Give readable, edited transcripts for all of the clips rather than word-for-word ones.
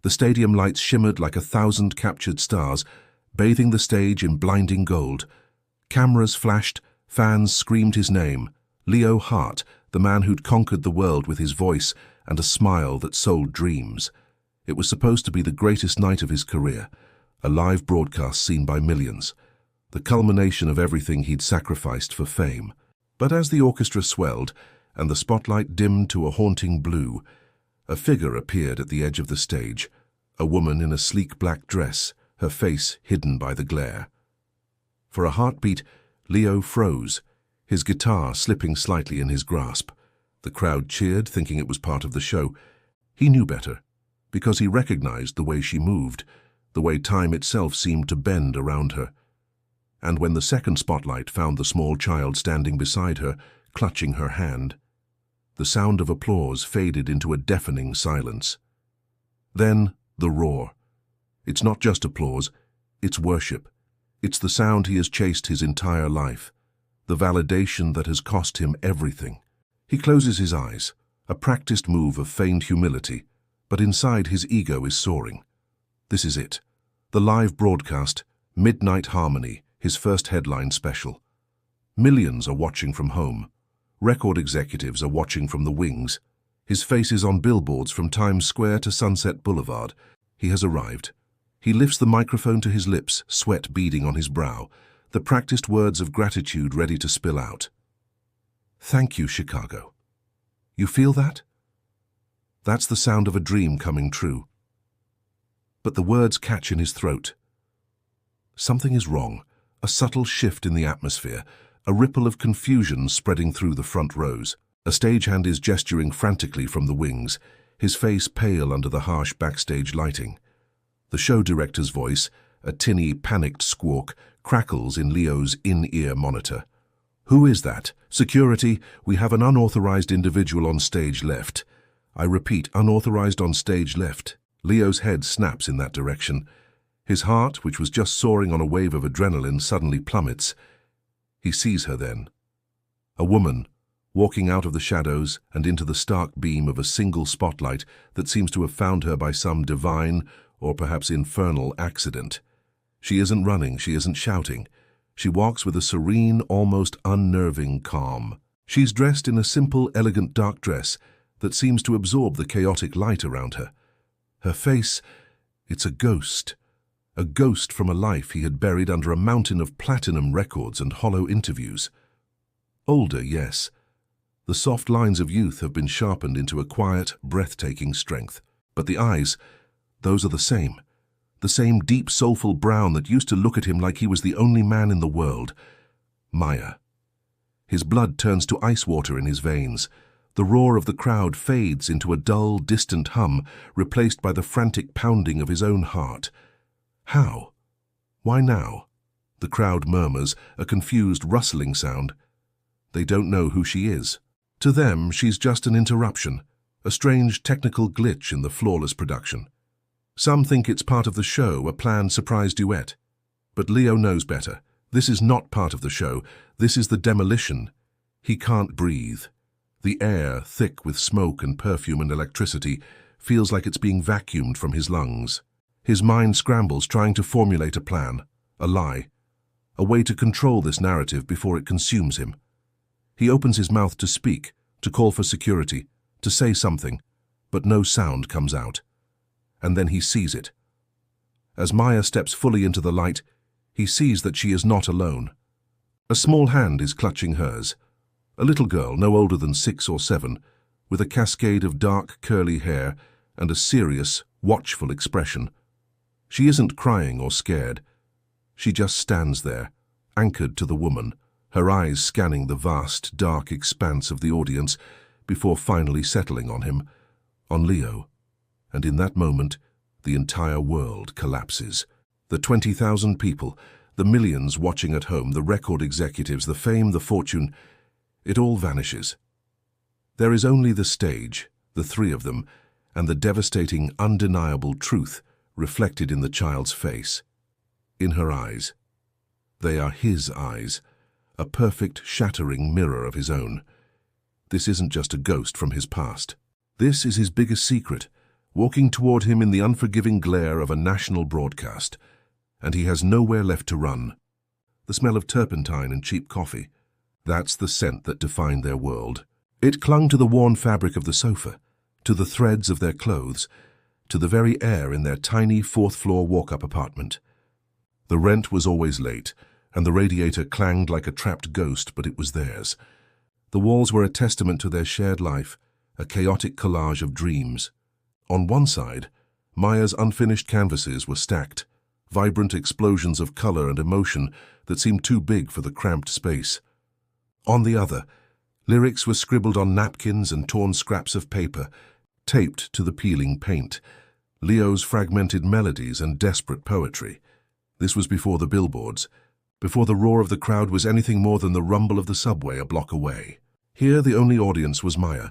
The stadium lights shimmered like 1,000 captured stars, bathing the stage in blinding gold. Cameras flashed, fans screamed his name. Leo Hart, the man who'd conquered the world with his voice and a smile that sold dreams. It was supposed to be the greatest night of his career, a live broadcast seen by millions, the culmination of everything he'd sacrificed for fame. But as the orchestra swelled and the spotlight dimmed to a haunting blue, a figure appeared at the edge of the stage, a woman in a sleek black dress, her face hidden by the glare. For a heartbeat, Leo froze, his guitar slipping slightly in his grasp. The crowd cheered, thinking it was part of the show. He knew better, because he recognized the way she moved, the way time itself seemed to bend around her. And when the second spotlight found the small child standing beside her, clutching her hand, the sound of applause faded into a deafening silence. Then the roar. It's not just applause, it's worship. It's the sound he has chased his entire life, the validation that has cost him everything. He closes his eyes, a practiced move of feigned humility, but inside his ego is soaring. This is it. The live broadcast, Midnight Harmony, his first headline special. Millions are watching from home. Record executives are watching from the wings. His face is on billboards from Times Square to Sunset Boulevard. He has arrived. He lifts the microphone to his lips, sweat beading on his brow, the practiced words of gratitude ready to spill out. Thank you, Chicago. You feel that? That's the sound of a dream coming true. But the words catch in his throat. Something is wrong, a subtle shift in the atmosphere, a ripple of confusion spreading through the front rows. A stagehand is gesturing frantically from the wings, his face pale under the harsh backstage lighting. The show director's voice, a tinny, panicked squawk, crackles in Leo's in-ear monitor. Who is that? Security, we have an unauthorized individual on stage left. I repeat, unauthorized on stage left. Leo's head snaps in that direction. His heart, which was just soaring on a wave of adrenaline, suddenly plummets. He sees her then. A woman, walking out of the shadows and into the stark beam of a single spotlight that seems to have found her by some divine or perhaps infernal accident. She isn't running, she isn't shouting. She walks with a serene, almost unnerving calm. She's dressed in a simple, elegant dark dress that seems to absorb the chaotic light around her. Her face, it's a ghost from a life he had buried under a mountain of platinum records and hollow interviews. Older, yes. The soft lines of youth have been sharpened into a quiet, breathtaking strength. But the eyes, those are the same deep, soulful brown that used to look at him like he was the only man in the world. Maya. His blood turns to ice water in his veins. The roar of the crowd fades into a dull, distant hum, replaced by the frantic pounding of his own heart. How? Why now? The crowd murmurs, a confused, rustling sound. They don't know who she is. To them, she's just an interruption, a strange technical glitch in the flawless production. Some think it's part of the show, a planned surprise duet. But Leo knows better. This is not part of the show. This is the demolition. He can't breathe. The air, thick with smoke and perfume and electricity, feels like it's being vacuumed from his lungs. His mind scrambles, trying to formulate a plan, a lie, a way to control this narrative before it consumes him. He opens his mouth to speak, to call for security, to say something, but no sound comes out. And then he sees it. As Maya steps fully into the light, he sees that she is not alone. A small hand is clutching hers. A little girl, no older than 6 or 7, with a cascade of dark, curly hair and a serious, watchful expression. She isn't crying or scared. She just stands there, anchored to the woman, her eyes scanning the vast, dark expanse of the audience before finally settling on him, on Leo. And in that moment, the entire world collapses. The 20,000 people, the millions watching at home, the record executives, the fame, the fortune, it all vanishes. There is only the stage, the three of them, and the devastating, undeniable truth reflected in the child's face, in her eyes. They are his eyes, a perfect, shattering mirror of his own. This isn't just a ghost from his past. This is his biggest secret, walking toward him in the unforgiving glare of a national broadcast, and he has nowhere left to run. The smell of turpentine and cheap coffee, that's the scent that defined their world. It clung to the worn fabric of the sofa, to the threads of their clothes, to the very air in their tiny fourth-floor walk-up apartment. The rent was always late, and the radiator clanged like a trapped ghost, but it was theirs. The walls were a testament to their shared life, a chaotic collage of dreams. On one side, Maya's unfinished canvases were stacked, vibrant explosions of color and emotion that seemed too big for the cramped space. On the other, lyrics were scribbled on napkins and torn scraps of paper, taped to the peeling paint, Leo's fragmented melodies and desperate poetry. This was before the billboards, before the roar of the crowd was anything more than the rumble of the subway a block away. Here the only audience was Maya.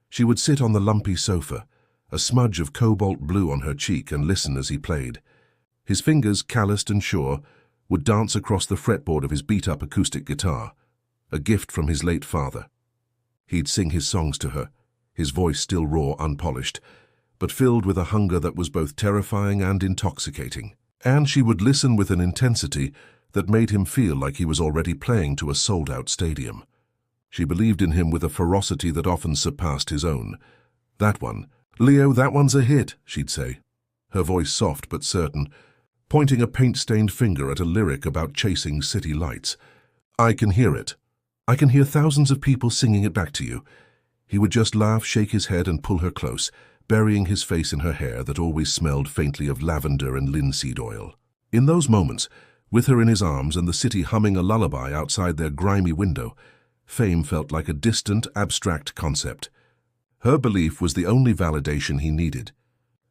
She would sit on the lumpy sofa, a smudge of cobalt blue on her cheek, and listen as he played. His fingers, calloused and sure, would dance across the fretboard of his beat-up acoustic guitar, a gift from his late father. He'd sing his songs to her, his voice still raw, unpolished, but filled with a hunger that was both terrifying and intoxicating. And she would listen with an intensity that made him feel like he was already playing to a sold-out stadium. She believed in him with a ferocity that often surpassed his own. "That one, Leo, that one's a hit," she'd say, her voice soft but certain, pointing a paint-stained finger at a lyric about chasing city lights. "I can hear it. I can hear thousands of people singing it back to you." He would just laugh, shake his head, and pull her close, burying his face in her hair that always smelled faintly of lavender and linseed oil. In those moments, with her in his arms and the city humming a lullaby outside their grimy window, fame felt like a distant, abstract concept. Her belief was the only validation he needed.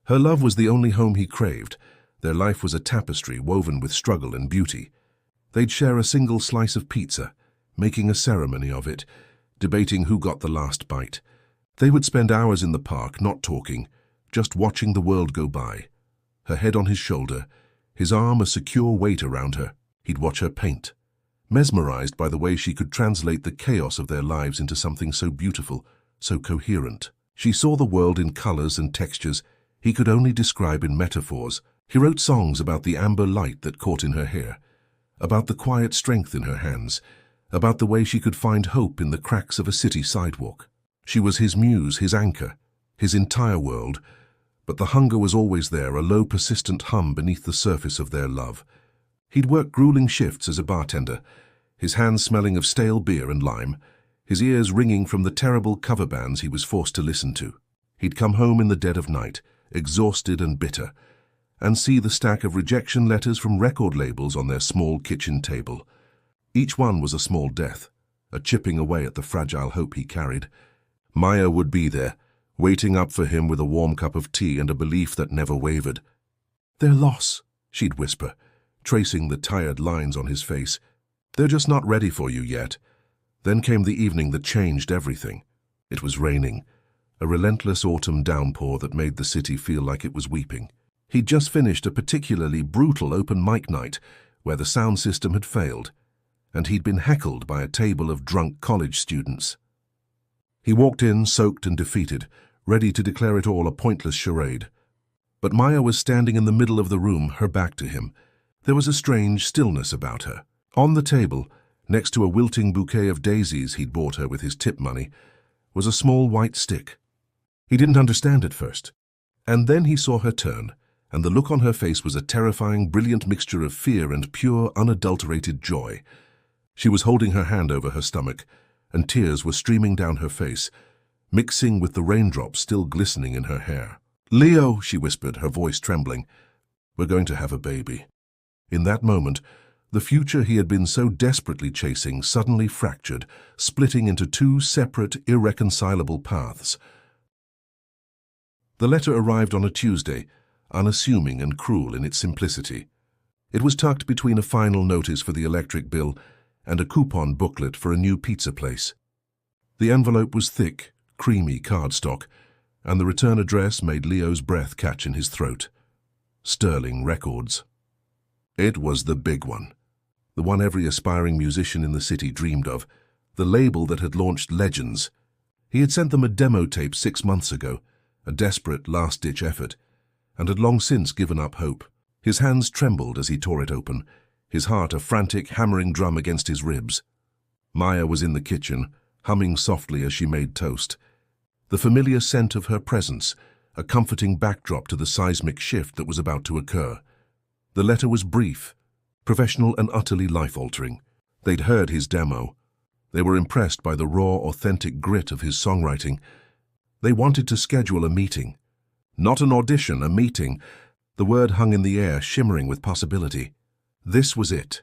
Her love was the only home he craved. Their life was a tapestry woven with struggle and beauty. They'd share a single slice of pizza, making a ceremony of it, debating who got the last bite. They would spend hours in the park, not talking, just watching the world go by. Her head on his shoulder, his arm a secure weight around her. He'd watch her paint, mesmerized by the way she could translate the chaos of their lives into something so beautiful, so coherent. She saw the world in colors and textures he could only describe in metaphors. He wrote songs about the amber light that caught in her hair, about the quiet strength in her hands, about the way she could find hope in the cracks of a city sidewalk. She was his muse, his anchor, his entire world, but the hunger was always there, a low, persistent hum beneath the surface of their love. He'd work grueling shifts as a bartender, his hands smelling of stale beer and lime, his ears ringing from the terrible cover bands he was forced to listen to. He'd come home in the dead of night, exhausted and bitter, and see the stack of rejection letters from record labels on their small kitchen table. Each one was a small death, a chipping away at the fragile hope he carried. Maya would be there, waiting up for him with a warm cup of tea and a belief that never wavered. "They're lost," she'd whisper, tracing the tired lines on his face. "They're just not ready for you yet." Then came the evening that changed everything. It was raining, a relentless autumn downpour that made the city feel like it was weeping. He'd just finished a particularly brutal open mic night where the sound system had failed, and he'd been heckled by a table of drunk college students. He walked in, soaked and defeated, ready to declare it all a pointless charade. But Maya was standing in the middle of the room, her back to him. There was a strange stillness about her. On the table, next to a wilting bouquet of daisies he'd bought her with his tip money, was a small white stick. He didn't understand at first. And then he saw her turn, and the look on her face was a terrifying, brilliant mixture of fear and pure, unadulterated joy. She was holding her hand over her stomach, and tears were streaming down her face, mixing with the raindrops still glistening in her hair. "Leo," she whispered, her voice trembling, "we're going to have a baby." In that moment, the future he had been so desperately chasing suddenly fractured, splitting into two separate, irreconcilable paths. The letter arrived on a Tuesday, unassuming and cruel in its simplicity. It was tucked between a final notice for the electric bill and a coupon booklet for a new pizza place. The envelope was thick, creamy cardstock, and the return address made Leo's breath catch in his throat. Sterling Records. It was the big one, the one every aspiring musician in the city dreamed of, the label that had launched legends. He had sent them a demo tape 6 months ago, a desperate last-ditch effort, and had long since given up hope. His hands trembled as he tore it open, his heart a frantic, hammering drum against his ribs. Maya was in the kitchen, humming softly as she made toast. The familiar scent of her presence, a comforting backdrop to the seismic shift that was about to occur. The letter was brief, professional and utterly life-altering. They'd heard his demo. They were impressed by the raw, authentic grit of his songwriting. They wanted to schedule a meeting. Not an audition, a meeting. The word hung in the air, shimmering with possibility. This was it.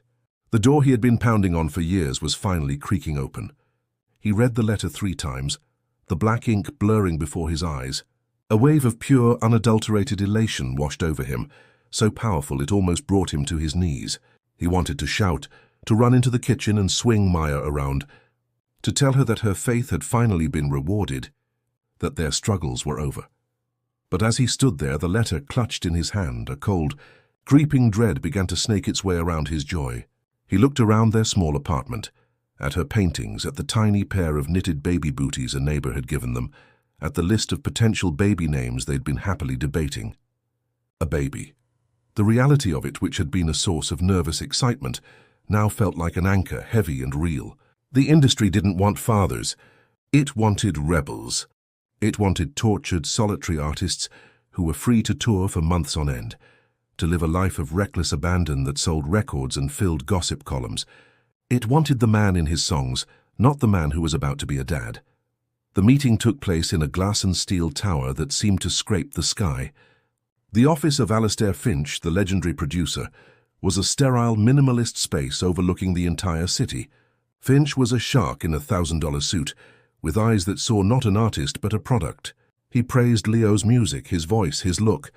The door he had been pounding on for years was finally creaking open. He read the letter 3 times, the black ink blurring before his eyes. A wave of pure, unadulterated elation washed over him, so powerful it almost brought him to his knees. He wanted to shout, to run into the kitchen and swing Maya around, to tell her that her faith had finally been rewarded, that their struggles were over. But as he stood there, the letter clutched in his hand, a cold, creeping dread began to snake its way around his joy. He looked around their small apartment, at her paintings, at the tiny pair of knitted baby booties a neighbor had given them, at the list of potential baby names they'd been happily debating. A baby. The reality of it, which had been a source of nervous excitement, now felt like an anchor, heavy and real. The industry didn't want fathers. It wanted rebels. It wanted tortured, solitary artists who were free to tour for months on end, to live a life of reckless abandon that sold records and filled gossip columns. It wanted the man in his songs, not the man who was about to be a dad. The meeting took place in a glass and steel tower that seemed to scrape the sky. The office of Alastair Finch, the legendary producer, was a sterile, minimalist space overlooking the entire city. Finch was a shark in a $1,000 suit, with eyes that saw not an artist but a product. He praised Leo's music, his voice, his look.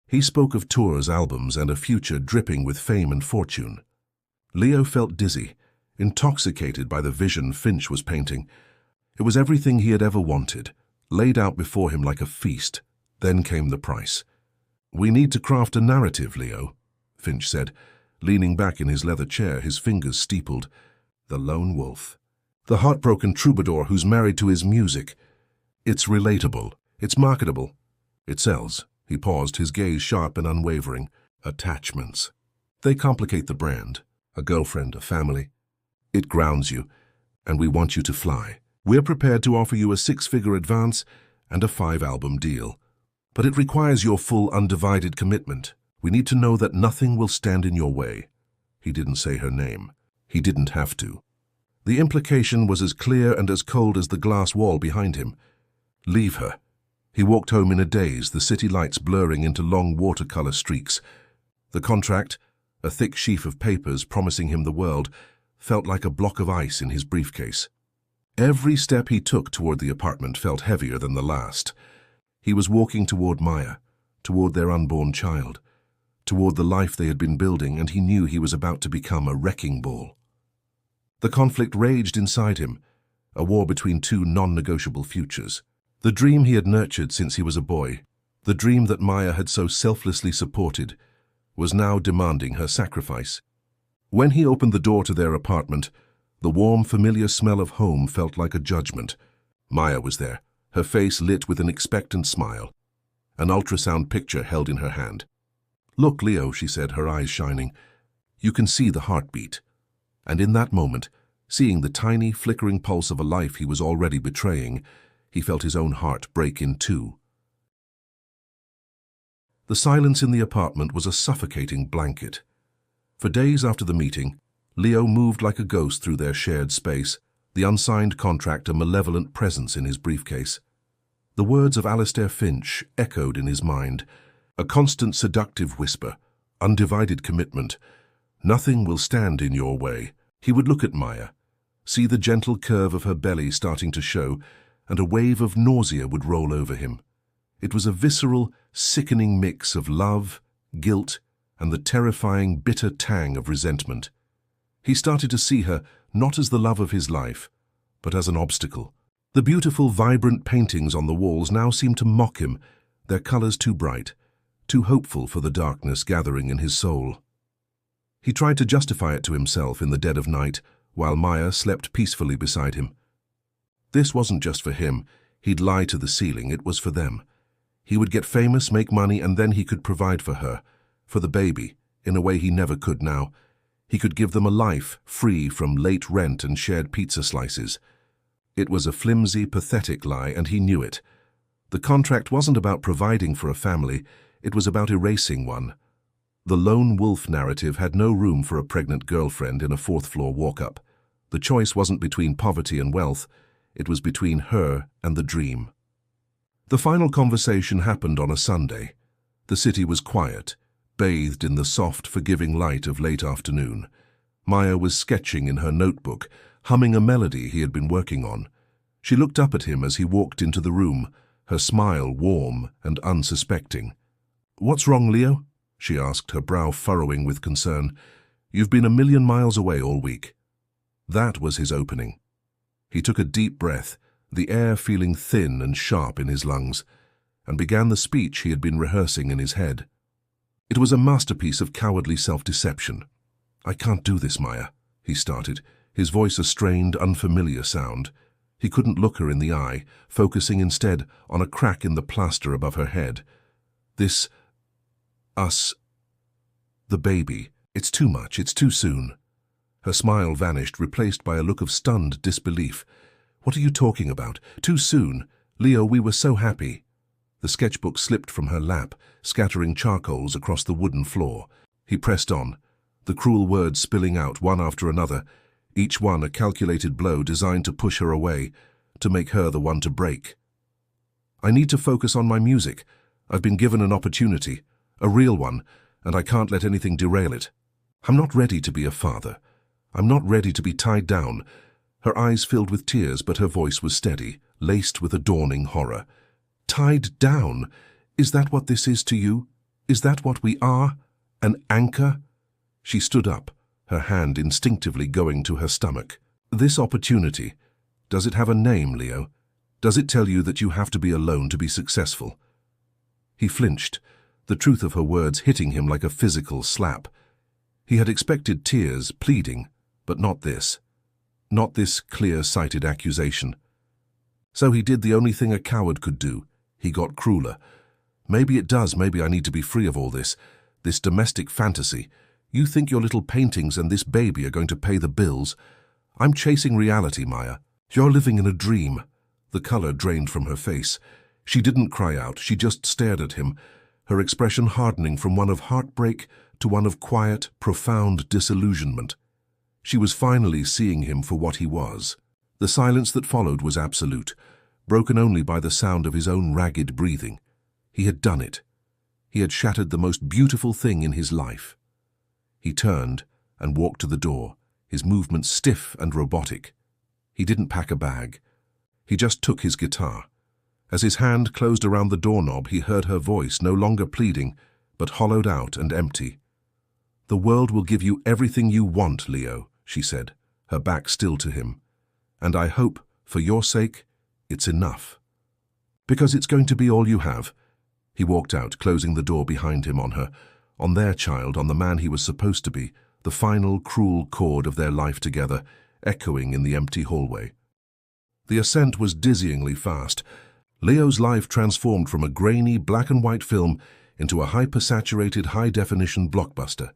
He spoke of tours, albums, and a future dripping with fame and fortune. Leo felt dizzy, intoxicated by the vision Finch was painting. It was everything he had ever wanted, laid out before him like a feast. Then came the price. "We need to craft a narrative, Leo," Finch said, leaning back in his leather chair, his fingers steepled. The lone wolf. The heartbroken troubadour who's married to his music. It's relatable. It's marketable. It sells. He paused, his gaze sharp and unwavering. Attachments. They complicate the brand. A girlfriend, a family. It grounds you, and we want you to fly. We're prepared to offer you a 6-figure advance and a 5-album deal. But it requires your full, undivided commitment. We need to know that nothing will stand in your way. He didn't say her name. He didn't have to. The implication was as clear and as cold as the glass wall behind him. Leave her. He walked home in a daze, the city lights blurring into long watercolor streaks. The contract, a thick sheaf of papers promising him the world, felt like a block of ice in his briefcase. Every step he took toward the apartment felt heavier than the last. He was walking toward Maya, toward their unborn child, toward the life they had been building, and he knew he was about to become a wrecking ball. The conflict raged inside him, a war between 2 non-negotiable futures. The dream he had nurtured since he was a boy, the dream that Maya had so selflessly supported, was now demanding her sacrifice. When he opened the door to their apartment, the warm, familiar smell of home felt like a judgment. Maya was there, her face lit with an expectant smile, an ultrasound picture held in her hand. "Look, Leo," she said, her eyes shining. "You can see the heartbeat." And in that moment, seeing the tiny, flickering pulse of a life he was already betraying, he felt his own heart break in 2. The silence in the apartment was a suffocating blanket. For days after the meeting, Leo moved like a ghost through their shared space, the unsigned contract a malevolent presence in his briefcase. The words of Alastair Finch echoed in his mind, a constant seductive whisper, undivided commitment. Nothing will stand in your way. He would look at Maya, see the gentle curve of her belly starting to show, and a wave of nausea would roll over him. It was a visceral, sickening mix of love, guilt, and the terrifying, bitter tang of resentment. He started to see her not as the love of his life, but as an obstacle. The beautiful, vibrant paintings on the walls now seemed to mock him, their colors too bright, too hopeful for the darkness gathering in his soul. He tried to justify it to himself in the dead of night, while Maya slept peacefully beside him. This wasn't just for him. He'd lie to the ceiling. It was for them. He would get famous, make money, and then he could provide for her, for the baby, in a way he never could now. He could give them a life free from late rent and shared pizza slices. It was a flimsy, pathetic lie, and he knew it. The contract wasn't about providing for a family, it was about erasing one. The lone wolf narrative had no room for a pregnant girlfriend in a fourth-floor walk-up. The choice wasn't between poverty and wealth, it was between her and the dream. The final conversation happened on a Sunday. The city was quiet, bathed in the soft, forgiving light of late afternoon. Maya was sketching in her notebook, humming a melody he had been working on. She looked up at him as he walked into the room, her smile warm and unsuspecting. "What's wrong, Leo?" she asked, her brow furrowing with concern. "You've been a million miles away all week." That was his opening. He took a deep breath, the air feeling thin and sharp in his lungs, and began the speech he had been rehearsing in his head. It was a masterpiece of cowardly self-deception. "I can't do this, Maya," he started, his voice a strained, unfamiliar sound. He couldn't look her in the eye, focusing instead on a crack in the plaster above her head. Us, the baby. It's too much, it's too soon." Her smile vanished, replaced by a look of stunned disbelief. "What are you talking about? Too soon? Leo, we were so happy." The sketchbook slipped from her lap, scattering charcoals across the wooden floor. He pressed on, the cruel words spilling out one after another, each one a calculated blow designed to push her away, to make her the one to break. "I need to focus on my music. I've been given an opportunity, a real one, and I can't let anything derail it. I'm not ready to be a father. I'm not ready to be tied down." Her eyes filled with tears, but her voice was steady, laced with a dawning horror. "Tied down? Is that what this is to you? Is that what we are? An anchor?" She stood up, her hand instinctively going to her stomach. "This opportunity, does it have a name, Leo? Does it tell you that you have to be alone to be successful?" He flinched, the truth of her words hitting him like a physical slap. He had expected tears, pleading, but not this. Not this clear-sighted accusation. So he did the only thing a coward could do. He got crueler. "Maybe it does, maybe I need to be free of all this domestic fantasy. You think your little paintings and this baby are going to pay the bills? I'm chasing reality, Maya. You're living in a dream." The color drained from her face. She didn't cry out, she just stared at him, her expression hardening from one of heartbreak to one of quiet, profound disillusionment. She was finally seeing him for what he was. The silence that followed was absolute, broken only by the sound of his own ragged breathing. He had done it. He had shattered the most beautiful thing in his life. He turned and walked to the door, his movements stiff and robotic. He didn't pack a bag. He just took his guitar. As his hand closed around the doorknob, he heard her voice, no longer pleading, but hollowed out and empty. "The world will give you everything you want, Leo," she said, her back still to him. "And I hope, for your sake, it's enough. Because it's going to be all you have." He walked out, closing the door behind him on her, on their child, on the man he was supposed to be, the final cruel chord of their life together, echoing in the empty hallway. The ascent was dizzyingly fast. Leo's life transformed from a grainy black-and-white film into a hyper-saturated, high-definition blockbuster.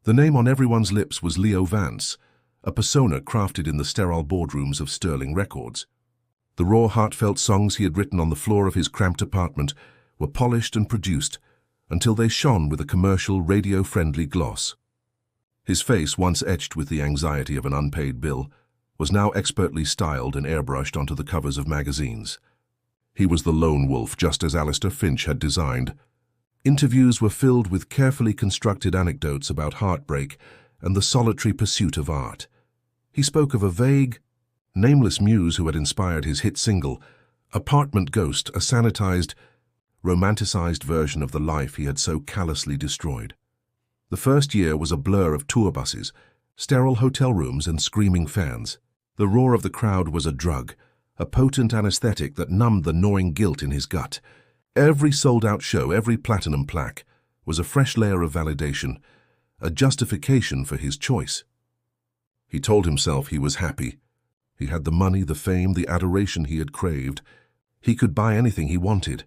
The name on everyone's lips was Leo Vance, a persona crafted in the sterile boardrooms of Sterling Records. The raw, heartfelt songs he had written on the floor of his cramped apartment were polished and produced until they shone with a commercial, radio-friendly gloss. His face, once etched with the anxiety of an unpaid bill, was now expertly styled and airbrushed onto the covers of magazines. He was the lone wolf, just as Alistair Finch had designed. Interviews were filled with carefully constructed anecdotes about heartbreak and the solitary pursuit of art. He spoke of a vague, nameless muse who had inspired his hit single, Apartment Ghost, a sanitized, romanticized version of the life he had so callously destroyed. The first year was a blur of tour buses, sterile hotel rooms, and screaming fans. The roar of the crowd was a drug, a potent anesthetic that numbed the gnawing guilt in his gut. Every sold-out show, every platinum plaque, was a fresh layer of validation, a justification for his choice. He told himself he was happy. He had the money, the fame, the adoration he had craved. He could buy anything he wanted.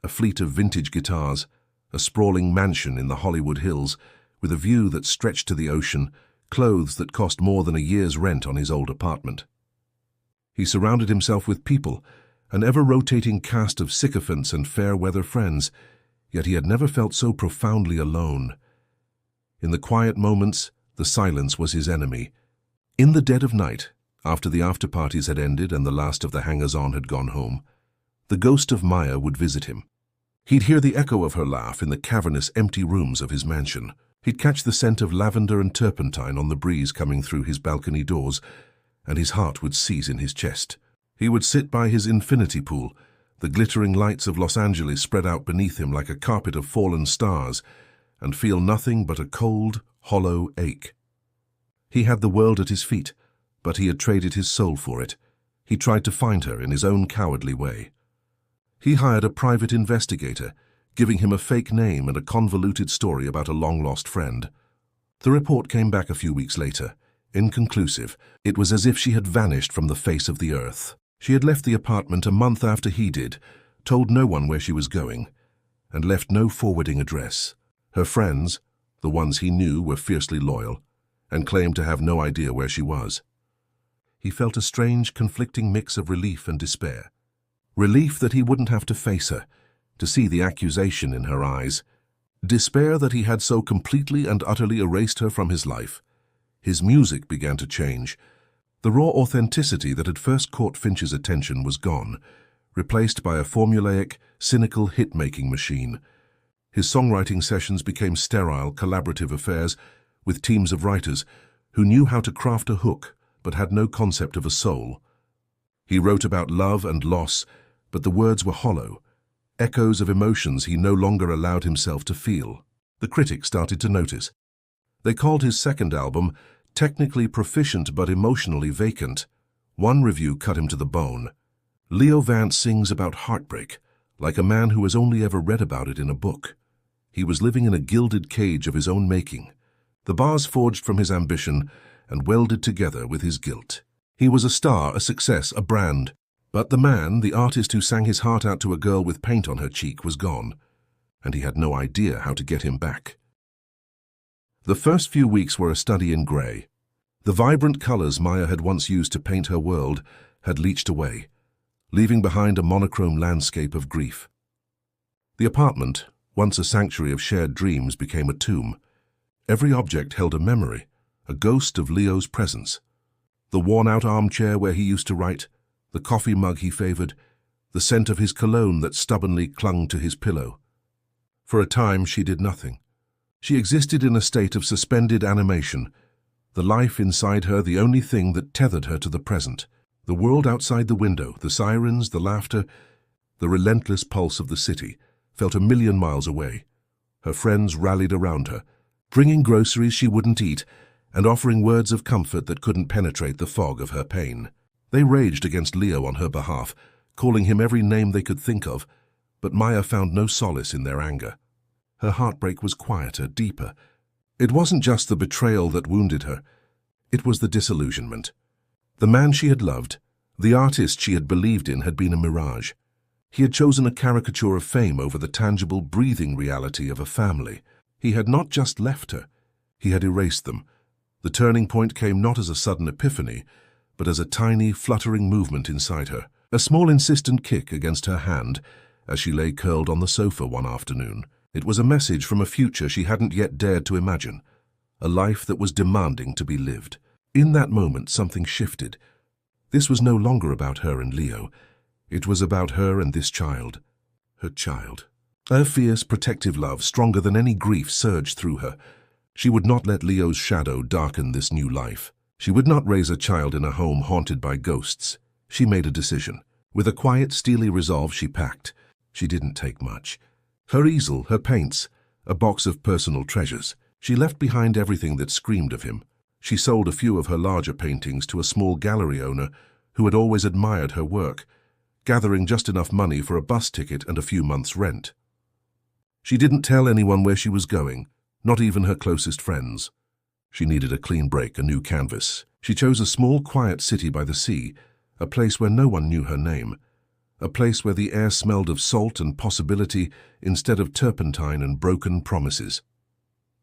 a fleet of vintage guitars, a sprawling mansion in the Hollywood Hills with a view that stretched to the ocean, clothes that cost more than a year's rent on his old apartment. He surrounded himself with people, an ever-rotating cast of sycophants and fair-weather friends, yet he had never felt so profoundly alone. In the quiet moments, the silence was his enemy. In the dead of night, after the after-parties had ended and the last of the hangers-on had gone home, the ghost of Maya would visit him. He'd hear the echo of her laugh in the cavernous, empty rooms of his mansion. He'd catch the scent of lavender and turpentine on the breeze coming through his balcony doors, and his heart would seize in his chest. He would sit by his infinity pool, the glittering lights of Los Angeles spread out beneath him like a carpet of fallen stars, and feel nothing but a cold, hollow ache. He had the world at his feet, but he had traded his soul for it. He tried to find her in his own cowardly way. He hired a private investigator, giving him a fake name and a convoluted story about a long-lost friend. The report came back a few weeks later, inconclusive. It was as if she had vanished from the face of the earth. She had left the apartment a month after he did, told no one where she was going, and left no forwarding address. Her friends, the ones he knew, were fiercely loyal, and claimed to have no idea where she was. He felt a strange, conflicting mix of relief and despair. Relief that he wouldn't have to face her, to see the accusation in her eyes. Despair that he had so completely and utterly erased her from his life. His music began to change. The raw authenticity that had first caught Finch's attention was gone, replaced by a formulaic, cynical hit-making machine. His songwriting sessions became sterile, collaborative affairs with teams of writers who knew how to craft a hook but had no concept of a soul. He wrote about love and loss, but the words were hollow, echoes of emotions he no longer allowed himself to feel. The critics started to notice. They called his second album technically proficient but emotionally vacant. One review cut him to the bone. Leo Vance sings about heartbreak, like a man who has only ever read about it in a book. He was living in a gilded cage of his own making, the bars forged from his ambition and welded together with his guilt. He was a star, a success, a brand, but the man, the artist who sang his heart out to a girl with paint on her cheek, was gone, and he had no idea how to get him back. The first few weeks were a study in grey. The vibrant colours Maya had once used to paint her world had leached away, leaving behind a monochrome landscape of grief. The apartment, once a sanctuary of shared dreams, became a tomb. Every object held a memory, a ghost of Leo's presence. The worn-out armchair where he used to write, the coffee mug he favoured, the scent of his cologne that stubbornly clung to his pillow. For a time she did nothing. She existed in a state of suspended animation, the life inside her the only thing that tethered her to the present. The world outside the window, the sirens, the laughter, the relentless pulse of the city, felt 1,000,000 miles away. Her friends rallied around her, bringing groceries she wouldn't eat and offering words of comfort that couldn't penetrate the fog of her pain. They raged against Leo on her behalf, calling him every name they could think of, but Maya found no solace in their anger. Her heartbreak was quieter, deeper. It wasn't just the betrayal that wounded her. It was the disillusionment. The man she had loved, the artist she had believed in, had been a mirage. He had chosen a caricature of fame over the tangible, breathing reality of a family. He had not just left her, he had erased them. The turning point came not as a sudden epiphany, but as a tiny, fluttering movement inside her, a small insistent kick against her hand as she lay curled on the sofa one afternoon. It was a message from a future she hadn't yet dared to imagine, a life that was demanding to be lived. In that moment, something shifted. This was no longer about her and Leo. It was about her and this child. Her child. Her fierce, protective love, stronger than any grief, surged through her. She would not let Leo's shadow darken this new life. She would not raise a child in a home haunted by ghosts. She made a decision. With a quiet, steely resolve she packed. She didn't take much. Her easel, her paints, a box of personal treasures. She left behind everything that screamed of him. She sold a few of her larger paintings to a small gallery owner who had always admired her work, gathering just enough money for a bus ticket and a few months' rent. She didn't tell anyone where she was going, not even her closest friends. She needed a clean break, a new canvas. She chose a small, quiet city by the sea, a place where no one knew her name, a place where the air smelled of salt and possibility instead of turpentine and broken promises.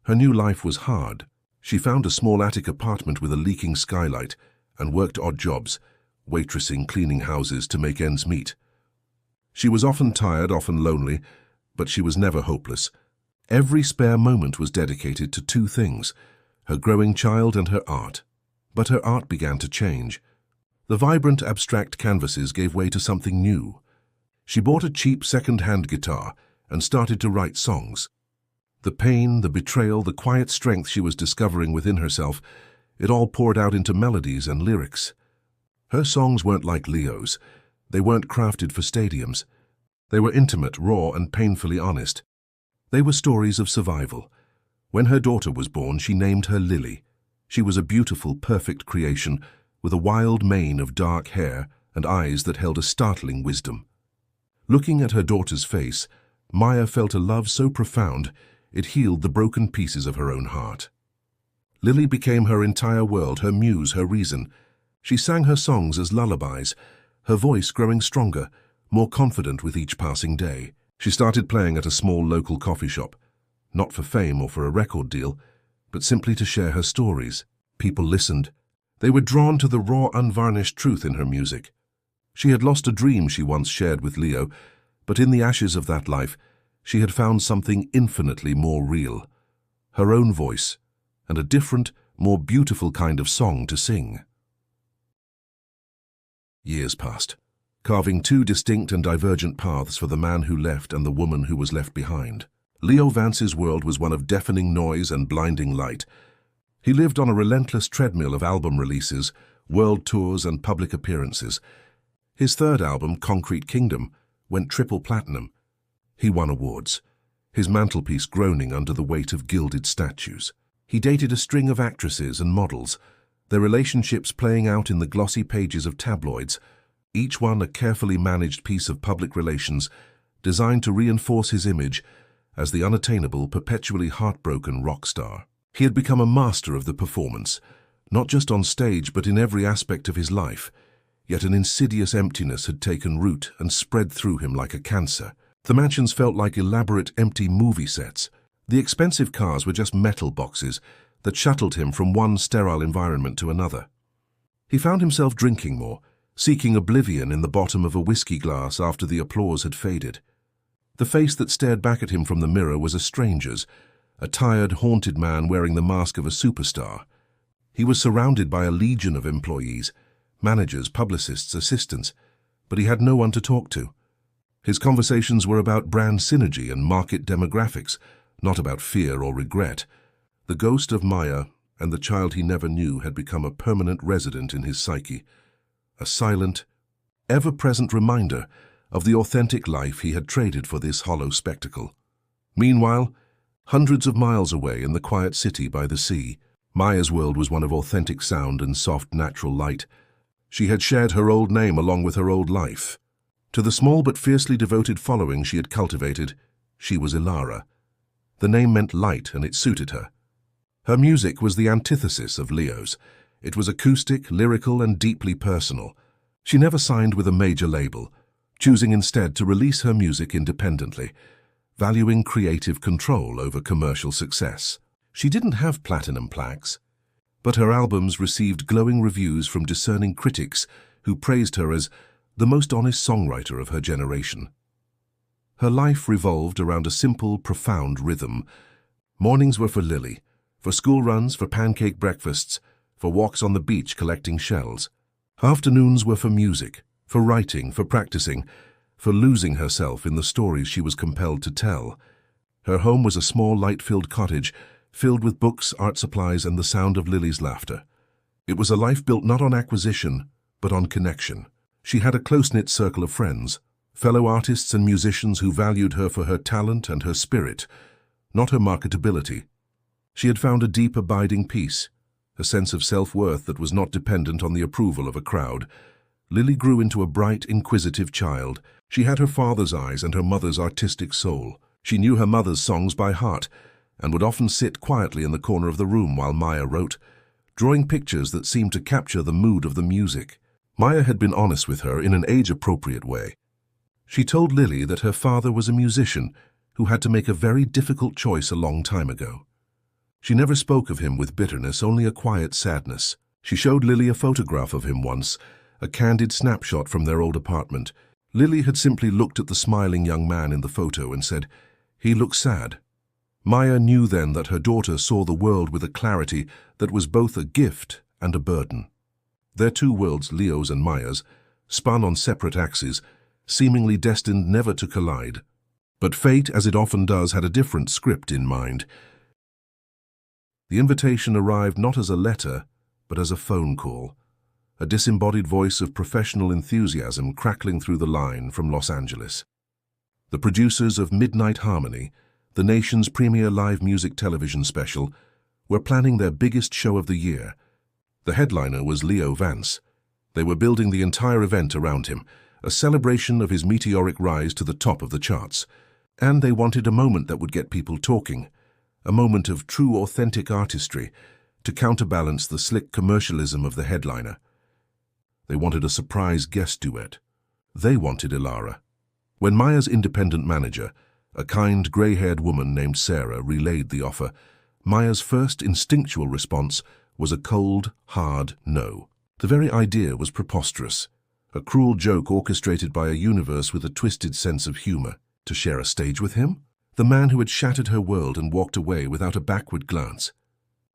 Her new life was hard. She found a small attic apartment with a leaking skylight and worked odd jobs, waitressing, cleaning houses to make ends meet. She was often tired, often lonely, but she was never hopeless. Every spare moment was dedicated to two things: her growing child and her art. But her art began to change. The vibrant, abstract canvases gave way to something new. She bought a cheap second-hand guitar and started to write songs. The pain, the betrayal, the quiet strength she was discovering within herself, it all poured out into melodies and lyrics. Her songs weren't like Leo's. They weren't crafted for stadiums. They were intimate, raw, and painfully honest. They were stories of survival. When her daughter was born, she named her Lily. She was a beautiful, perfect creation, with a wild mane of dark hair and eyes that held a startling wisdom. Looking at her daughter's face, Maya felt a love so profound it healed the broken pieces of her own heart. Lily became her entire world, her muse, her reason. She sang her songs as lullabies, her voice growing stronger, more confident with each passing day. She started playing at a small local coffee shop, not for fame or for a record deal, but simply to share her stories. People listened. They were drawn to the raw, unvarnished truth in her music. She had lost a dream she once shared with Leo, but in the ashes of that life, she had found something infinitely more real: her own voice, and a different, more beautiful kind of song to sing. Years passed, carving two distinct and divergent paths for the man who left and the woman who was left behind. Leo Vance's world was one of deafening noise and blinding light. He lived on a relentless treadmill of album releases, world tours, and public appearances. His third album, Concrete Kingdom, went triple platinum. He won awards, his mantelpiece groaning under the weight of gilded statues. He dated a string of actresses and models, their relationships playing out in the glossy pages of tabloids, each one a carefully managed piece of public relations designed to reinforce his image as the unattainable, perpetually heartbroken rock star. He had become a master of the performance, not just on stage but in every aspect of his life, yet an insidious emptiness had taken root and spread through him like a cancer. The mansions felt like elaborate, empty movie sets. The expensive cars were just metal boxes that shuttled him from one sterile environment to another. He found himself drinking more, seeking oblivion in the bottom of a whiskey glass after the applause had faded. The face that stared back at him from the mirror was a stranger's, a tired, haunted man wearing the mask of a superstar. He was surrounded by a legion of employees, managers, publicists, assistants, but he had no one to talk to. His conversations were about brand synergy and market demographics, not about fear or regret. The ghost of Maya and the child he never knew had become a permanent resident in his psyche, a silent, ever-present reminder of the authentic life he had traded for this hollow spectacle. Meanwhile, hundreds of miles away in the quiet city by the sea, Maya's world was one of authentic sound and soft, natural light. She had shared her old name along with her old life. To the small but fiercely devoted following she had cultivated, she was Ilara. The name meant light, and it suited her. Her music was the antithesis of Leo's. It was acoustic, lyrical, and deeply personal. She never signed with a major label, choosing instead to release her music independently, valuing creative control over commercial success. She didn't have platinum plaques, but her albums received glowing reviews from discerning critics who praised her as the most honest songwriter of her generation. Her life revolved around a simple, profound rhythm. Mornings were for Lily, for school runs, for pancake breakfasts, for walks on the beach collecting shells. Afternoons were for music, for writing, for practicing, for losing herself in the stories she was compelled to tell. Her home was a small, light-filled cottage, filled with books, art supplies, and the sound of Lily's laughter. It was a life built not on acquisition, but on connection. She had a close-knit circle of friends, fellow artists and musicians who valued her for her talent and her spirit, not her marketability. She had found a deep, abiding peace, a sense of self-worth that was not dependent on the approval of a crowd. Lily grew into a bright, inquisitive child. She had her father's eyes and her mother's artistic soul. She knew her mother's songs by heart and would often sit quietly in the corner of the room while Maya wrote, drawing pictures that seemed to capture the mood of the music. Maya had been honest with her in an age-appropriate way. She told Lily that her father was a musician who had to make a very difficult choice a long time ago. She never spoke of him with bitterness, only a quiet sadness. She showed Lily a photograph of him once, a candid snapshot from their old apartment. Lily had simply looked at the smiling young man in the photo and said, "He looks sad." Maya knew then that her daughter saw the world with a clarity that was both a gift and a burden. Their two worlds, Leo's and Maya's, spun on separate axes, seemingly destined never to collide. But fate, as it often does, had a different script in mind. The invitation arrived not as a letter, but as a phone call, a disembodied voice of professional enthusiasm crackling through the line from Los Angeles. The producers of Midnight Harmony, the nation's premier live music television special, were planning their biggest show of the year. The headliner was Leo Vance. They were building the entire event around him, a celebration of his meteoric rise to the top of the charts. And they wanted a moment that would get people talking, a moment of true authentic artistry to counterbalance the slick commercialism of the headliner. They wanted a surprise guest duet. They wanted Ilara. When Maya's independent manager, a kind grey-haired woman named Sarah, relayed the offer, Maya's first instinctual response was a cold, hard no. The very idea was preposterous, a cruel joke orchestrated by a universe with a twisted sense of humor. To share a stage with him? The man who had shattered her world and walked away without a backward glance.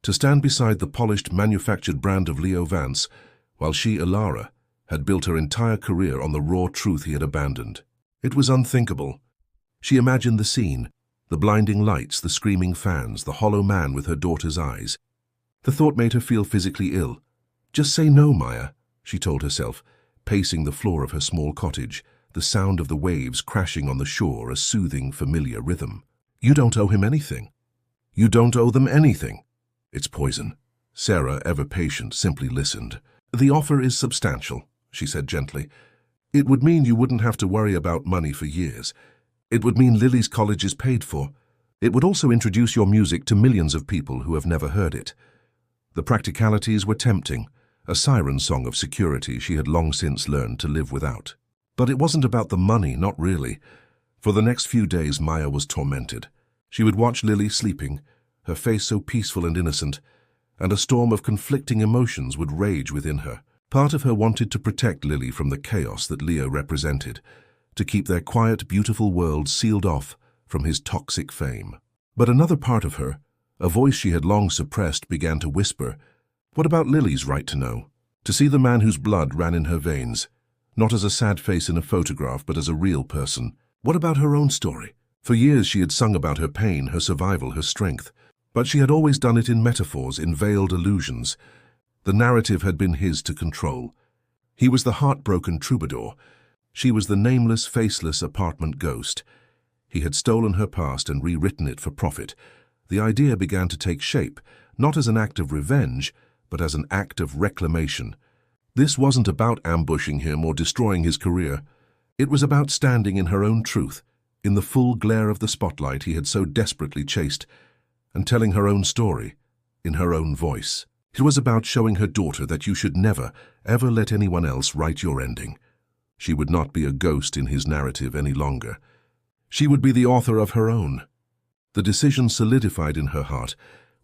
To stand beside the polished, manufactured brand of Leo Vance, while she, Ilara, had built her entire career on the raw truth he had abandoned. It was unthinkable. She imagined the scene, the blinding lights, the screaming fans, the hollow man with her daughter's eyes. The thought made her feel physically ill. "Just say no, Maya," she told herself, pacing the floor of her small cottage, the sound of the waves crashing on the shore a soothing, familiar rhythm. "You don't owe him anything. You don't owe them anything." "It's poison." Sarah, ever patient, simply listened. "The offer is substantial," she said gently. "It would mean you wouldn't have to worry about money for years. It would mean Lily's college is paid for. It would also introduce your music to millions of people who have never heard it." The practicalities were tempting, a siren song of security she had long since learned to live without. But it wasn't about the money, not really. For the next few days, Maya was tormented. She would watch Lily sleeping, her face so peaceful and innocent, and a storm of conflicting emotions would rage within her. Part of her wanted to protect Lily from the chaos that Leo represented, to keep their quiet, beautiful world sealed off from his toxic fame. But another part of her, a voice she had long suppressed, began to whisper, what about Lily's right to know? To see the man whose blood ran in her veins, not as a sad face in a photograph, but as a real person. What about her own story? For years she had sung about her pain, her survival, her strength. But she had always done it in metaphors, in veiled illusions. The narrative had been his to control. He was the heartbroken troubadour. She was the nameless, faceless apartment ghost. He had stolen her past and rewritten it for profit. The idea began to take shape, not as an act of revenge, but as an act of reclamation. This wasn't about ambushing him or destroying his career. It was about standing in her own truth, in the full glare of the spotlight he had so desperately chased, and telling her own story, in her own voice. It was about showing her daughter that you should never, ever let anyone else write your ending. She would not be a ghost in his narrative any longer. She would be the author of her own. The decision solidified in her heart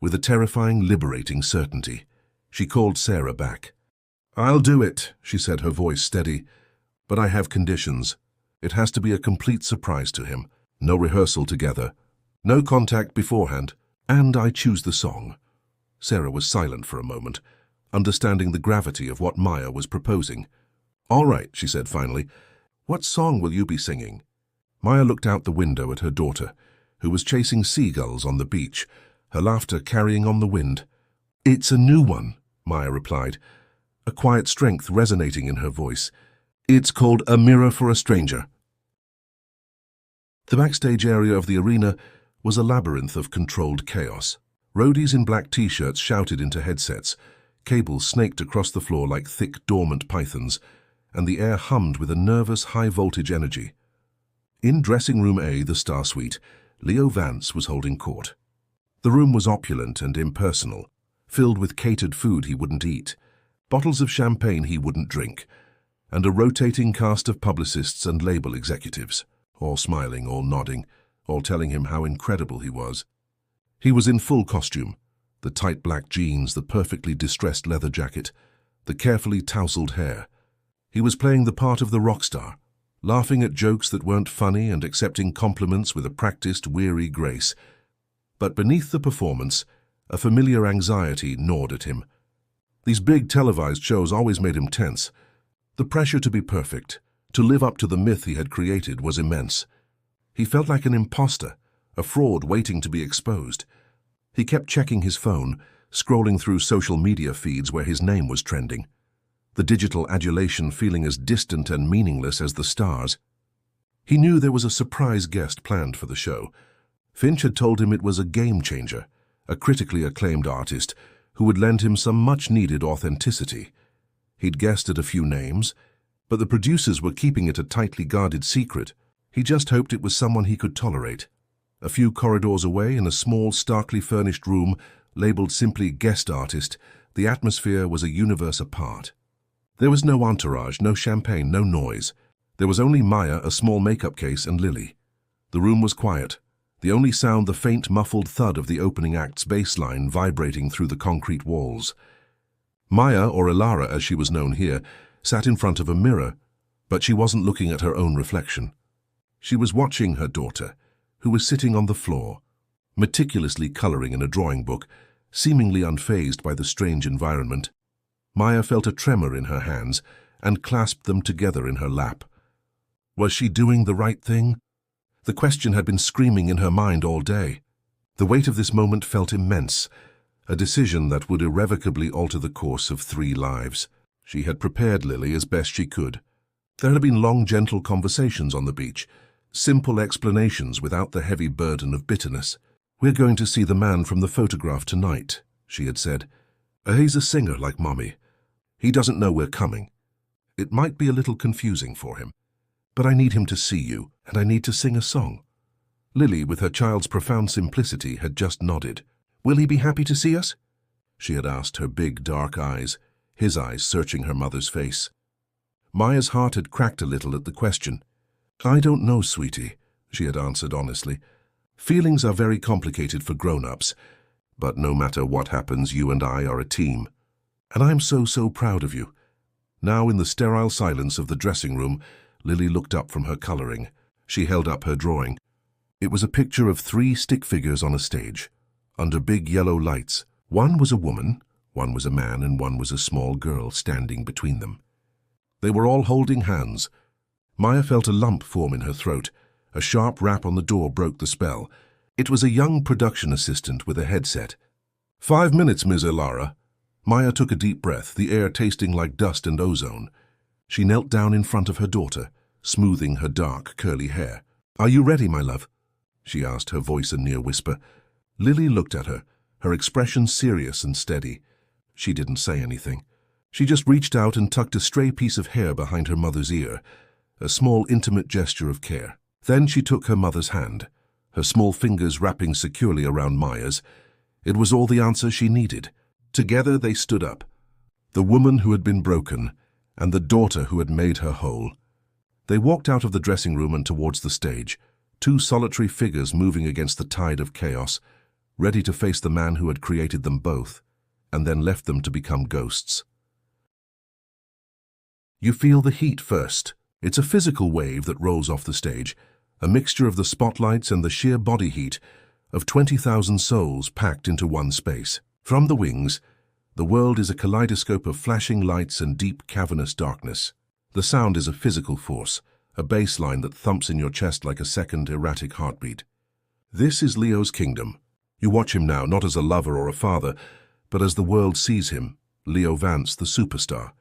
with a terrifying, liberating certainty. She called Sarah back. "I'll do it," she said, her voice steady. "But I have conditions. It has to be a complete surprise to him. No rehearsal together. No contact beforehand. And I choose the song." Sarah was silent for a moment, understanding the gravity of what Maya was proposing. "All right," she said finally. "What song will you be singing?" Maya looked out the window at her daughter, who was chasing seagulls on the beach, her laughter carrying on the wind. "It's a new one," Maya replied, a quiet strength resonating in her voice. "It's called A Mirror for a Stranger." The backstage area of the arena was a labyrinth of controlled chaos. Roadies in black t-shirts shouted into headsets, cables snaked across the floor like thick, dormant pythons, and the air hummed with a nervous, high-voltage energy. In dressing room A, the Star Suite, Leo Vance was holding court. The room was opulent and impersonal, filled with catered food he wouldn't eat, bottles of champagne he wouldn't drink, and a rotating cast of publicists and label executives, all smiling, all nodding, all telling him how incredible he was. He was in full costume, the tight black jeans, the perfectly distressed leather jacket, the carefully tousled hair. He was playing the part of the rock star, laughing at jokes that weren't funny and accepting compliments with a practiced, weary grace. But beneath the performance, a familiar anxiety gnawed at him. These big televised shows always made him tense. The pressure to be perfect, to live up to the myth he had created, was immense. He felt like an imposter, a fraud waiting to be exposed. He kept checking his phone, scrolling through social media feeds where his name was trending, the digital adulation feeling as distant and meaningless as the stars. He knew there was a surprise guest planned for the show. Finch had told him it was a game changer, a critically acclaimed artist who would lend him some much-needed authenticity. He'd guessed at a few names, but the producers were keeping it a tightly guarded secret. He just hoped it was someone he could tolerate. A few corridors away, in a small, starkly furnished room, labeled simply guest artist, the atmosphere was a universe apart. There was no entourage, no champagne, no noise. There was only Maya, a small makeup case, and Lily. The room was quiet, the only sound the faint, muffled thud of the opening act's bass line vibrating through the concrete walls. Maya, or Ilara as she was known here, sat in front of a mirror, but she wasn't looking at her own reflection. She was watching her daughter, who was sitting on the floor, meticulously coloring in a drawing book, seemingly unfazed by the strange environment. Maya felt a tremor in her hands and clasped them together in her lap. Was she doing the right thing? The question had been screaming in her mind all day. The weight of this moment felt immense, a decision that would irrevocably alter the course of 3 lives. She had prepared Lily as best she could. There had been long, gentle conversations on the beach, simple explanations without the heavy burden of bitterness. "We're going to see the man from the photograph tonight," she had said. "He's a singer like Mommy. He doesn't know we're coming. It might be a little confusing for him, but I need him to see you, and I need to sing a song." Lily, with her child's profound simplicity, had just nodded. "Will he be happy to see us?" she had asked, her big, dark eyes, his eyes searching her mother's face. Maya's heart had cracked a little at the question. "I don't know, sweetie," she had answered honestly. "Feelings are very complicated for grown-ups, but no matter what happens, you and I are a team. And I'm so proud of you." Now, in the sterile silence of the dressing room, Lily looked up from her coloring. She held up her drawing. It was a picture of 3 stick figures on a stage, under big yellow lights. One was a woman, one was a man, and one was a small girl standing between them. They were all holding hands. Maya felt a lump form in her throat. A sharp rap on the door broke the spell. It was a young production assistant with a headset. "5 minutes, Ms. Ilara." Maya took a deep breath, the air tasting like dust and ozone. She knelt down in front of her daughter, smoothing her dark, curly hair. "Are you ready, my love?" she asked, her voice a near whisper. Lily looked at her, her expression serious and steady. She didn't say anything. She just reached out and tucked a stray piece of hair behind her mother's ear, a small, intimate gesture of care. Then she took her mother's hand, her small fingers wrapping securely around Maya's. It was all the answer she needed. Together they stood up, the woman who had been broken and the daughter who had made her whole. They walked out of the dressing room and towards the stage, 2 solitary figures moving against the tide of chaos, ready to face the man who had created them both, and then left them to become ghosts. You feel the heat first. It's a physical wave that rolls off the stage, a mixture of the spotlights and the sheer body heat of 20,000 souls packed into one space. From the wings, the world is a kaleidoscope of flashing lights and deep, cavernous darkness. The sound is a physical force, a bass line that thumps in your chest like a second, erratic heartbeat. This is Leo's kingdom. You watch him now, not as a lover or a father, but as the world sees him, Leo Vance, the superstar.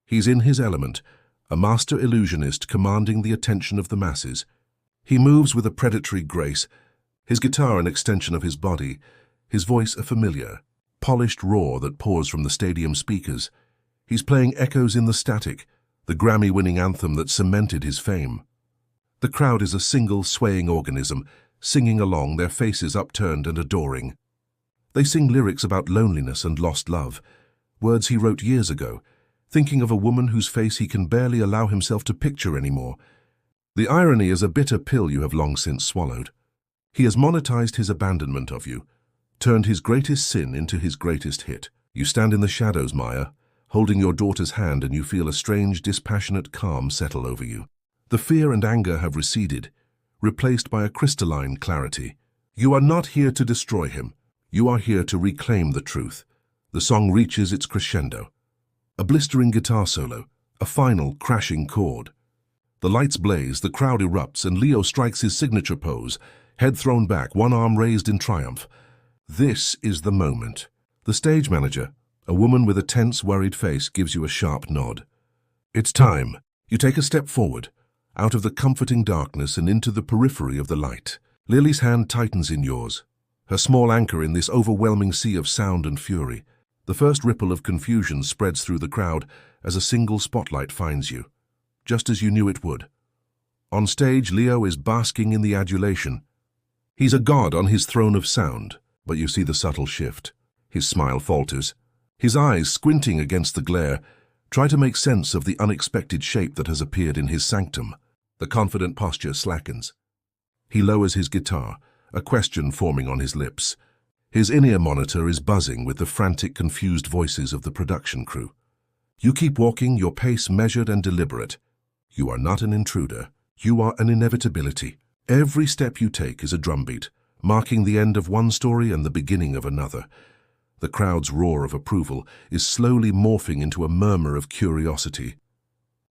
He's in his element, a master illusionist commanding the attention of the masses. He moves with a predatory grace, his guitar an extension of his body, his voice a familiar, polished roar that pours from the stadium speakers. He's playing echoes in the static, the Grammy-winning anthem that cemented his fame. The crowd is a single, swaying organism, singing along, their faces upturned and adoring. They sing lyrics about loneliness and lost love, words he wrote years ago, thinking of a woman whose face he can barely allow himself to picture anymore. The irony is a bitter pill you have long since swallowed. He has monetized his abandonment of you, turned his greatest sin into his greatest hit. You stand in the shadows, Maya, holding your daughter's hand, and you feel a strange, dispassionate calm settle over you. The fear and anger have receded, replaced by a crystalline clarity. You are not here to destroy him. You are here to reclaim the truth. The song reaches its crescendo. A blistering guitar solo, a final crashing chord. The lights blaze, the crowd erupts, and Leo strikes his signature pose, head thrown back, one arm raised in triumph. This is the moment. The stage manager, a woman with a tense, worried face, gives you a sharp nod. It's time. You take a step forward, out of the comforting darkness and into the periphery of the light. Lily's hand tightens in yours, her small anchor in this overwhelming sea of sound and fury. The first ripple of confusion spreads through the crowd as a single spotlight finds you, just as you knew it would. On stage, Leo is basking in the adulation. He's a god on his throne of sound, but you see the subtle shift. His smile falters. His eyes, squinting against the glare, try to make sense of the unexpected shape that has appeared in his sanctum. The confident posture slackens. He lowers his guitar, a question forming on his lips. His in-ear monitor is buzzing with the frantic, confused voices of the production crew. You keep walking, your pace measured and deliberate. You are not an intruder. You are an inevitability. Every step you take is a drumbeat, marking the end of one story and the beginning of another. The crowd's roar of approval is slowly morphing into a murmur of curiosity.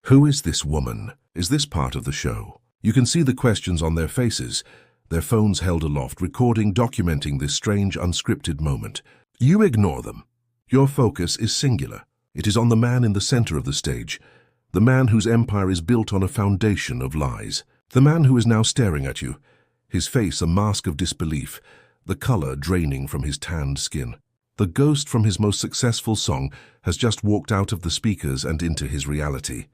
Who is this woman? Is this part of the show? You can see the questions on their faces, their phones held aloft, recording, documenting this strange, unscripted moment. You ignore them. Your focus is singular. It is on the man in the center of the stage, the man whose empire is built on a foundation of lies. The man who is now staring at you, his face a mask of disbelief, the color draining from his tanned skin. The ghost from his most successful song has just walked out of the speakers and into his reality.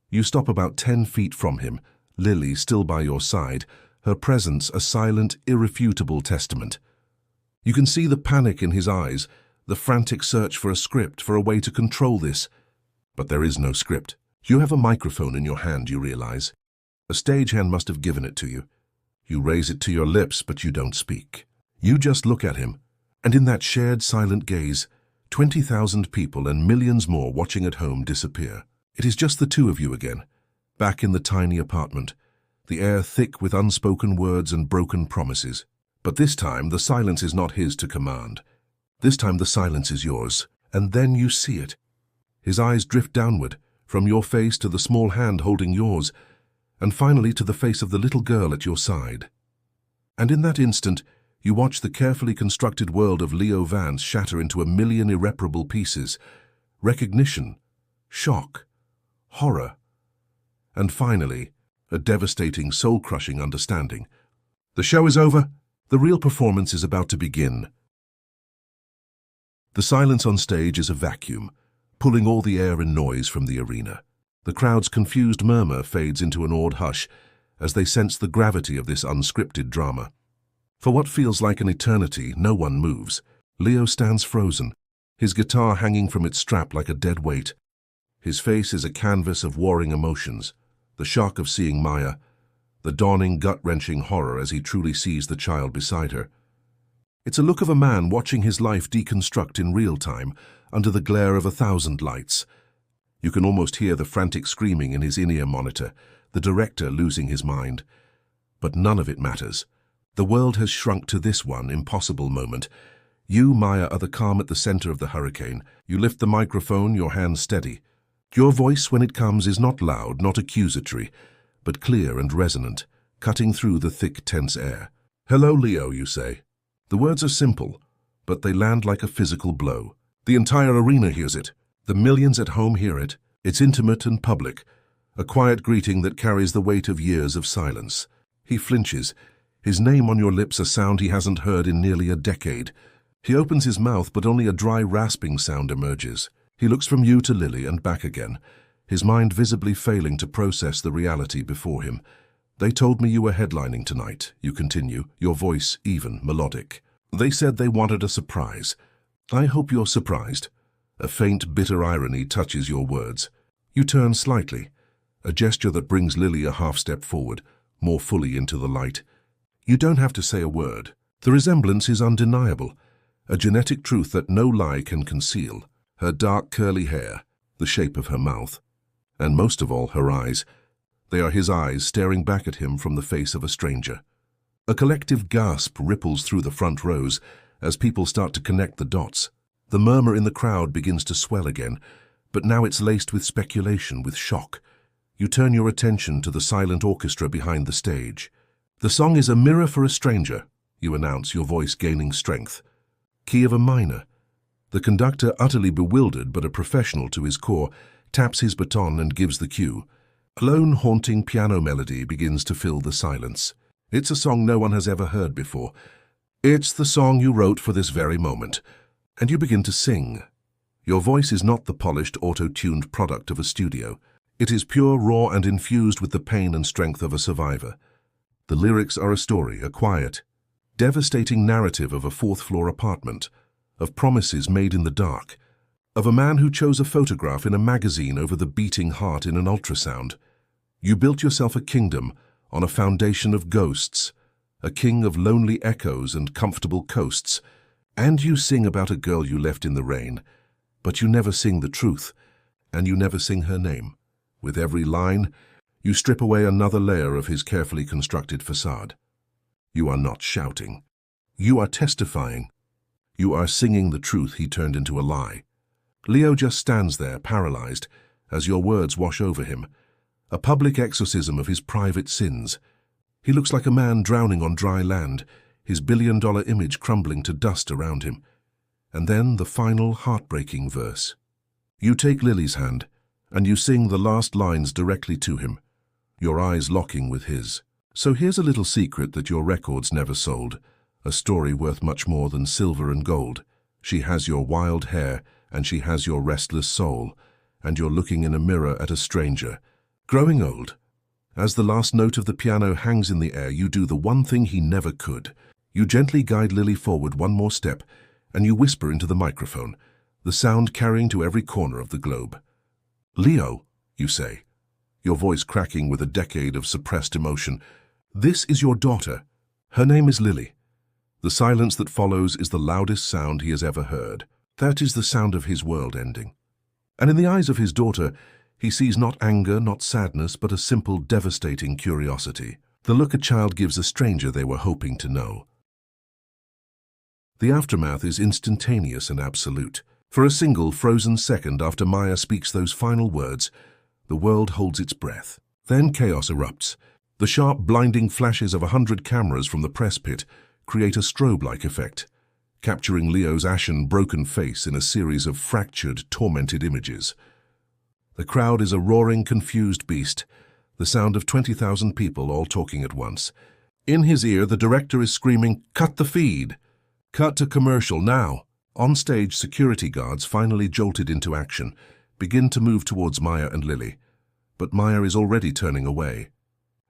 You stop about 10 feet from him, Lily still by your side, her presence a silent, irrefutable testament. You can see the panic in his eyes, the frantic search for a script, for a way to control this. But there is no script. You have a microphone in your hand, you realize. A stagehand must have given it to you. You raise it to your lips, but you don't speak. You just look at him, and in that shared silent gaze, 20,000 people and millions more watching at home disappear. It is just the two of you again, back in the tiny apartment, the air thick with unspoken words and broken promises. But this time, the silence is not his to command. This time the silence is yours, and then you see it. His eyes drift downward, from your face to the small hand holding yours, and finally to the face of the little girl at your side. And in that instant, you watch the carefully constructed world of Leo Vance shatter into a million irreparable pieces. Recognition, shock, horror, and finally, a devastating, soul-crushing understanding. The show is over. The real performance is about to begin. The silence on stage is a vacuum, pulling all the air and noise from the arena. The crowd's confused murmur fades into an awed hush as they sense the gravity of this unscripted drama. For what feels like an eternity, no one moves. Leo stands frozen, his guitar hanging from its strap like a dead weight. His face is a canvas of warring emotions, the shock of seeing Maya, the dawning gut-wrenching horror as he truly sees the child beside her. It's a look of a man watching his life deconstruct in real time, under the glare of 1,000 lights. You can almost hear the frantic screaming in his in-ear monitor, the director losing his mind. But none of it matters. The world has shrunk to this one impossible moment. You, Maya, are the calm at the center of the hurricane. You lift the microphone, your hands steady. Your voice, when it comes, is not loud, not accusatory, but clear and resonant, cutting through the thick, tense air. "Hello, Leo," you say. The words are simple, but they land like a physical blow. The entire arena hears it. The millions at home hear it. It's intimate and public, a quiet greeting that carries the weight of years of silence. He flinches, his name on your lips a sound he hasn't heard in nearly a decade. He opens his mouth, but only a dry, rasping sound emerges. He looks from you to Lily and back again, his mind visibly failing to process the reality before him. "They told me you were headlining tonight," you continue, your voice even, melodic. "They said they wanted a surprise. I hope you're surprised. A faint, bitter irony touches your words. You turn slightly, a gesture that brings Lily a half-step forward, more fully into the light. You don't have to say a word. The resemblance is undeniable, a genetic truth that no lie can conceal. Her dark curly hair, the shape of her mouth, and most of all her eyes. They are his eyes staring back at him from the face of a stranger. A collective gasp ripples through the front rows as people start to connect the dots. The murmur in the crowd begins to swell again, but now it's laced with speculation, with shock. You turn your attention to the silent orchestra behind the stage. The song is A Mirror for a Stranger, you announce, your voice gaining strength. Key of a minor. The conductor, utterly bewildered but a professional to his core, taps his baton and gives the cue. A lone, haunting piano melody begins to fill the silence. It's a song no one has ever heard before. It's the song you wrote for this very moment. And you begin to sing. Your voice is not the polished, auto-tuned product of a studio. It is pure, raw, and infused with the pain and strength of a survivor. The lyrics are a story, a quiet, devastating narrative of a fourth-floor apartment, of promises made in the dark, of a man who chose a photograph in a magazine over the beating heart in an ultrasound. You built yourself a kingdom on a foundation of ghosts, a king of lonely echoes and comfortable coasts. And you sing about a girl you left in the rain, but you never sing the truth, and you never sing her name. With every line, you strip away another layer of his carefully constructed facade. You are not shouting. You are testifying. You are singing the truth he turned into a lie. Leo just stands there, paralyzed, as your words wash over him, a public exorcism of his private sins. He looks like a man drowning on dry land, his billion-dollar image crumbling to dust around him. And then the final heartbreaking verse. You take Lily's hand, and you sing the last lines directly to him, your eyes locking with his. So here's a little secret that your records never sold, a story worth much more than silver and gold. She has your wild hair, and she has your restless soul, and you're looking in a mirror at a stranger, growing old. As the last note of the piano hangs in the air, you do the one thing he never could. You gently guide Lily forward one more step, and you whisper into the microphone, the sound carrying to every corner of the globe. Leo, you say, your voice cracking with a decade of suppressed emotion. This is your daughter. Her name is Lily. The silence that follows is the loudest sound he has ever heard. That is the sound of his world ending. And in the eyes of his daughter, he sees not anger, not sadness, but a simple, devastating curiosity. The look a child gives a stranger they were hoping to know. The aftermath is instantaneous and absolute. For a single, frozen second after Maya speaks those final words, the world holds its breath. Then chaos erupts. The sharp, blinding flashes of 100 cameras from the press pit create a strobe-like effect, capturing Leo's ashen, broken face in a series of fractured, tormented images. The crowd is a roaring, confused beast, the sound of 20,000 people all talking at once. In his ear, the director is screaming, "Cut the feed! Cut to commercial now!" On stage, security guards, finally jolted into action, begin to move towards Maya and Lily. But Maya is already turning away.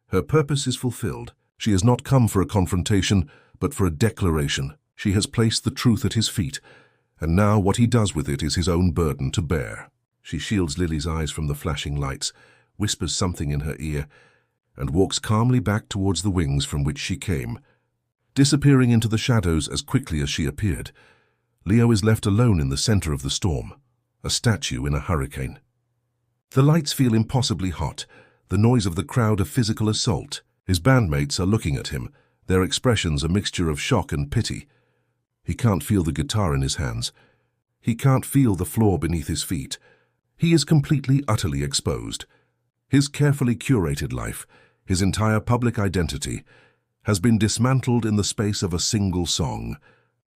Her purpose is fulfilled. She has not come for a confrontation, but for a declaration. She has placed the truth at his feet, and now what he does with it is his own burden to bear. She shields Lily's eyes from the flashing lights, whispers something in her ear, and walks calmly back towards the wings from which she came. Disappearing into the shadows as quickly as she appeared, Leo is left alone in the center of the storm, a statue in a hurricane. The lights feel impossibly hot, the noise of the crowd a physical assault. His bandmates are looking at him, their expressions a mixture of shock and pity. He can't feel the guitar in his hands. He can't feel the floor beneath his feet. He is completely, utterly exposed. His carefully curated life, his entire public identity, has been dismantled in the space of a single song.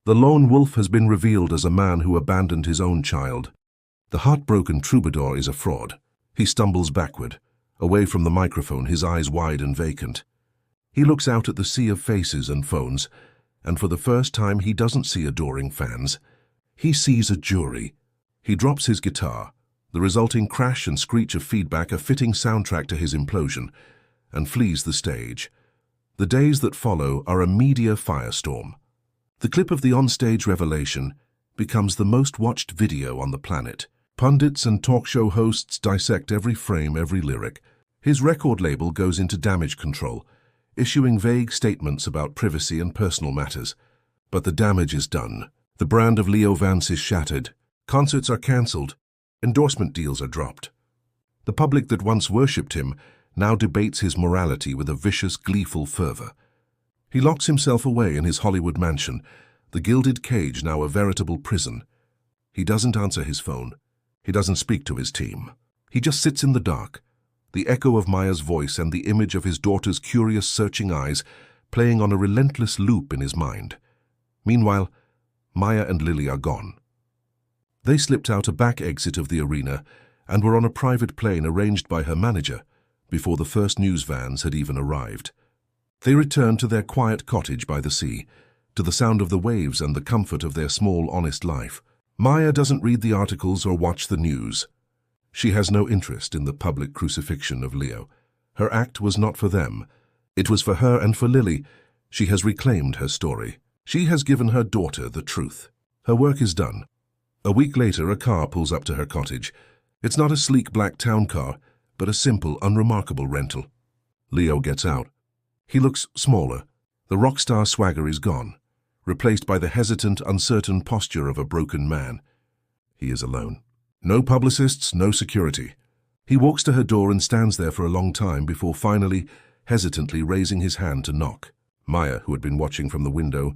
The lone wolf has been revealed as a man who abandoned his own child. The heartbroken troubadour is a fraud. He stumbles backward, away from the microphone, his eyes wide and vacant. He looks out at the sea of faces and phones, and for the first time he doesn't see adoring fans. He sees a jury. He drops his guitar, the resulting crash and screech of feedback a fitting soundtrack to his implosion, and flees the stage. The days that follow are a media firestorm. The clip of the onstage revelation, becomes the most watched video on the planet. Pundits and talk show hosts dissect every frame, every lyric. His record label goes into damage control, issuing vague statements about privacy and personal matters. But the damage is done. The brand of Leo Vance is shattered. Concerts are cancelled. Endorsement deals are dropped. The public that once worshipped him now debates his morality with a vicious, gleeful fervor. He locks himself away in his Hollywood mansion, the gilded cage now a veritable prison. He doesn't answer his phone. He doesn't speak to his team. He just sits in the dark, the echo of Maya's voice and the image of his daughter's curious, searching eyes playing on a relentless loop in his mind. Meanwhile, Maya and Lily are gone. They slipped out a back exit of the arena and were on a private plane arranged by her manager before the first news vans had even arrived. They returned to their quiet cottage by the sea, to the sound of the waves and the comfort of their small, honest life. Maya doesn't read the articles or watch the news. She has no interest in the public crucifixion of Leo. Her act was not for them. It was for her and for Lily. She has reclaimed her story. She has given her daughter the truth. Her work is done. A week later, a car pulls up to her cottage. It's not a sleek black town car, but a simple, unremarkable rental. Leo gets out. He looks smaller. The rock star swagger is gone, replaced by the hesitant, uncertain posture of a broken man. He is alone. No publicists, no security. He walks to her door and stands there for a long time before finally, hesitantly raising his hand to knock. Maya, who had been watching from the window,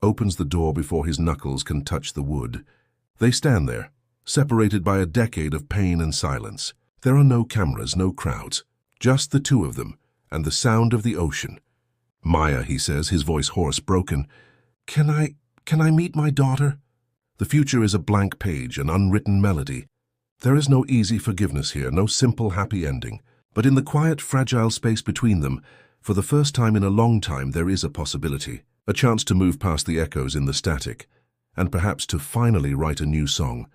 opens the door before his knuckles can touch the wood. They stand there, separated by a decade of pain and silence. There are no cameras, no crowds, just the two of them and the sound of the ocean. "Maya," he says, his voice hoarse, broken, Can I meet my daughter?" The future is a blank page, an unwritten melody. There is no easy forgiveness here, no simple happy ending. But in the quiet, fragile space between them, for the first time in a long time, there is a possibility, a chance to move past the echoes in the static, and perhaps to finally write a new song,